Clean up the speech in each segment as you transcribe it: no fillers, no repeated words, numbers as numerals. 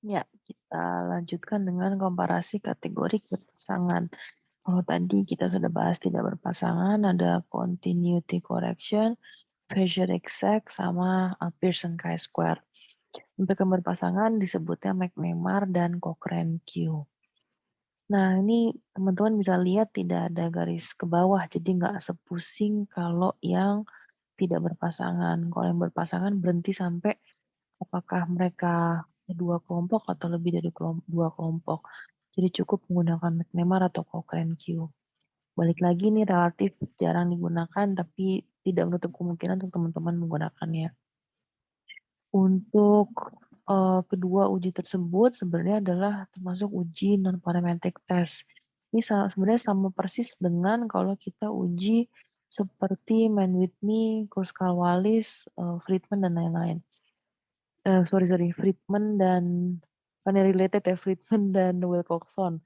Ya, kita lanjutkan dengan komparasi kategori berpasangan. Kalau tadi kita sudah bahas tidak berpasangan, ada continuity correction, Fisher exact, sama Pearson chi-square. Untuk yang berpasangan disebutnya McNemar dan Cochrane Q. Nah, ini teman-teman bisa lihat tidak ada garis ke bawah, jadi nggak sepusing kalau yang tidak berpasangan. Kalau yang berpasangan berhenti sampai apakah mereka dua kelompok atau lebih dari dua kelompok. Jadi cukup menggunakan McNemar atau Cochrane Q. Balik lagi nih relatif jarang digunakan, tapi tidak menutup kemungkinan untuk teman-teman menggunakannya. Untuk kedua uji tersebut sebenarnya adalah termasuk uji non-parametric test. Ini sebenarnya sama persis dengan kalau kita uji seperti Mann-Whitney, Kruskal-Wallis, Friedman, dan lain-lain. Sorry, Friedman dan kan related ya, Friedman dan Wilcoxon.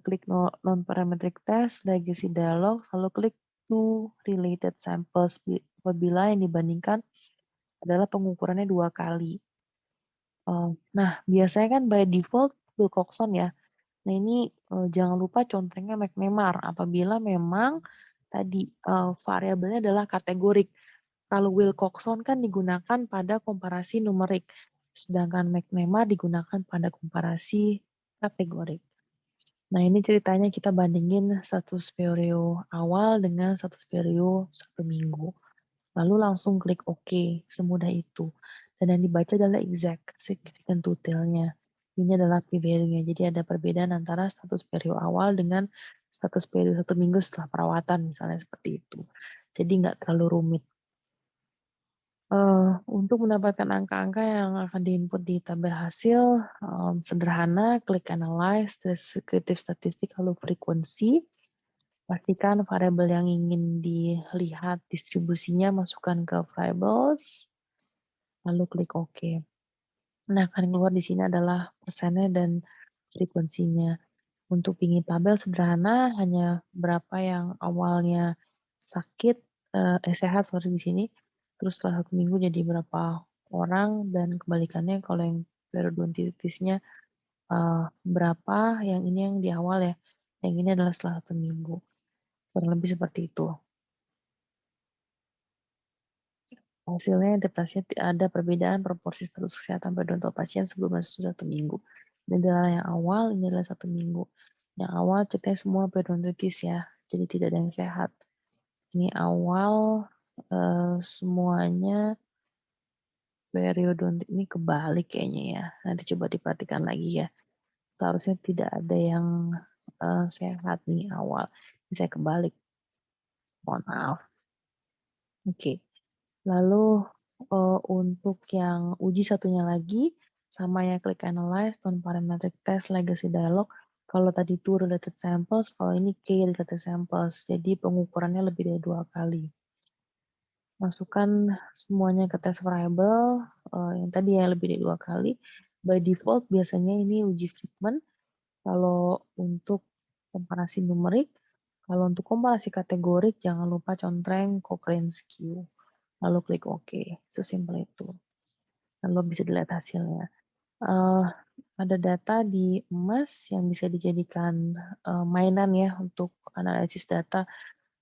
Klik non-parametric test, legacy dialog, lalu klik to related samples apabila yang dibandingkan adalah pengukurannya 2 kali. Nah, biasanya kan by default Wilcoxon ya. Nah, ini jangan lupa contohnya McNemar apabila memang tadi variabelnya adalah kategorik. Kalau Wilcoxon kan digunakan pada komparasi numerik, sedangkan McNemar digunakan pada komparasi kategorik. Nah, ini ceritanya kita bandingin status Perio awal dengan status Perio 1 minggu. Lalu langsung klik OK, semudah itu. Dan yang dibaca adalah exact, significant detailnya. Ini adalah p-value-nya. Jadi ada perbedaan antara status Perio awal dengan status Perio 1 minggu setelah perawatan, misalnya seperti itu. Jadi nggak terlalu rumit. Untuk mendapatkan angka-angka yang akan diinput di tabel hasil, sederhana, klik Analyze, Descriptive Statistik, lalu Frekuensi. Pastikan variabel yang ingin dilihat distribusinya, masukkan ke Variables, lalu klik OK. Nah, akan keluar di sini adalah persennya dan frekuensinya. Untuk ingin tabel sederhana, hanya berapa yang awalnya sakit, sehat sorry di sini, terus setelah 1 minggu jadi berapa orang, dan kebalikannya kalau yang periodontitisnya berapa, yang ini yang di awal ya, yang ini adalah setelah 1 minggu. Kurang lebih seperti itu. Hasilnya interpretasinya ada perbedaan proporsi status kesehatan periodontal pasien sebelum dan sesudah 1 minggu. Ini adalah yang awal, ini adalah 1 minggu. Yang awal ceritanya semua periodontitis ya, jadi tidak ada yang sehat. Ini awal semuanya periodontit, ini kebalik kayaknya ya. Nanti coba diperhatikan lagi ya. Seharusnya tidak ada yang sehat nih awal. Ini saya kebalik. Mohon maaf. Oke. Lalu untuk yang uji satunya lagi, sama ya klik Analyze, non-parametric test, legacy dialog. Kalau tadi itu related samples, kalau ini key related samples. Jadi pengukurannya lebih dari 2 kali. Masukkan semuanya ke test variable, yang tadi ya lebih dari 2 kali. By default biasanya ini uji Friedman. Kalau untuk komparasi numerik, kalau untuk komparasi kategorik jangan lupa contreng Cochrane's Q. Lalu klik OK, sesimpel itu. Lalu bisa dilihat hasilnya. Ada data di emas yang bisa dijadikan mainan ya untuk analisis data.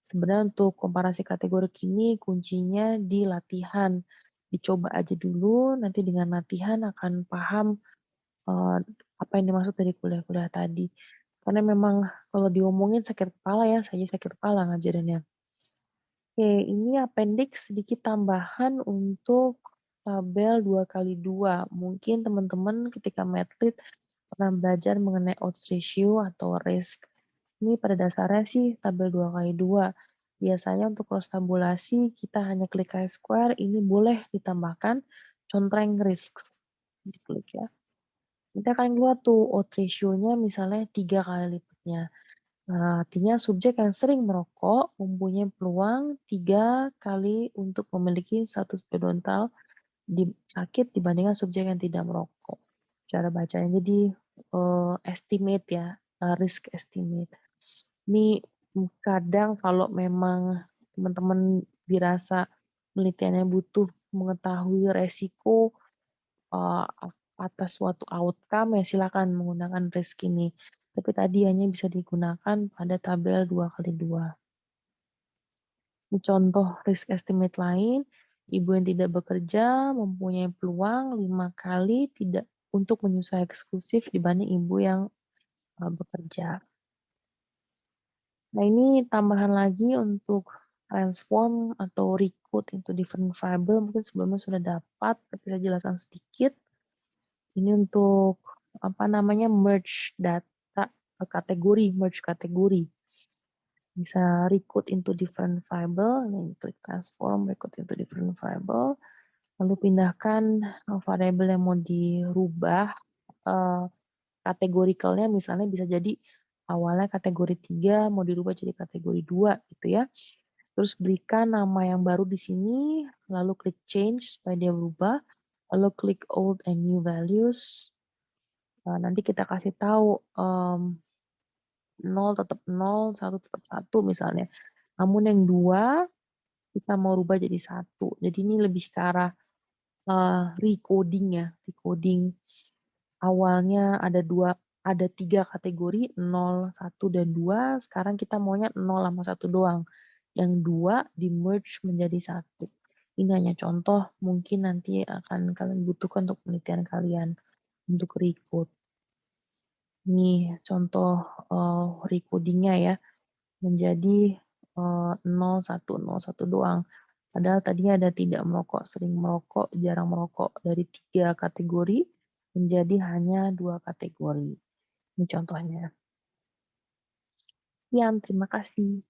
Sebenarnya untuk komparasi kategori ini kuncinya di latihan. Dicoba aja dulu, nanti dengan latihan akan paham apa yang dimaksud dari kuliah-kuliah tadi. Karena memang kalau diomongin sakit kepala ya, saya sakit kepala ngajarinnya. Oke, ini appendix sedikit tambahan untuk tabel 2x2. Mungkin teman-teman ketika medlit pernah belajar mengenai odds ratio atau risk. Ini pada dasarnya sih tabel 2x2. Biasanya untuk cross tabulasi kita hanya klik chi-square, ini boleh ditambahkan contreng risk. Diklik ya. Nanti akan keluar tuh odds ratio-nya misalnya 3 kali lipatnya. Artinya subjek yang sering merokok mempunyai peluang 3 kali untuk memiliki status periodontal sakit dibandingkan subjek yang tidak merokok. Cara bacanya jadi estimate ya, risk estimate. Ini kadang kalau memang teman-teman dirasa penelitiannya butuh mengetahui resiko atas suatu outcome ya silakan menggunakan risk ini. Tapi tadi hanya bisa digunakan pada tabel 2 kali 2. Ini contoh risk estimate lain, ibu yang tidak bekerja mempunyai peluang 5 kali tidak untuk menyusui eksklusif dibanding ibu yang bekerja. Nah, ini tambahan lagi untuk transform atau recruit into different variable, mungkin sebelumnya sudah dapat, tapi saya jelaskan sedikit. Ini untuk, apa namanya, merge data ke kategori, merge kategori. Bisa recruit into different variable, ini klik transform, recruit into different variable, lalu pindahkan variable yang mau dirubah, kategorikalnya misalnya bisa jadi awalnya kategori 3 mau dirubah jadi kategori 2 gitu ya. Terus berikan nama yang baru di sini, lalu klik change supaya dia berubah, lalu klik old and new values. Nanti kita kasih tahu 0 tetap 0, 1 tetap 1 misalnya. Namun yang 2 kita mau rubah jadi 1. Jadi ini lebih ke arah recoding ya, recoding. Awalnya ada 3 kategori 0, 1, dan 2, sekarang kita maunya 0 sama 1 doang. Yang 2 di-merge menjadi 1. Ini hanya contoh, mungkin nanti akan kalian butuhkan untuk penelitian kalian untuk recode. Ini contoh recoding-nya ya, menjadi 0, 1, 0, 1 doang. Padahal tadinya ada tidak merokok, sering merokok, jarang merokok. Dari 3 kategori menjadi hanya 2 kategori. Ini contohnya. Sekian, terima kasih.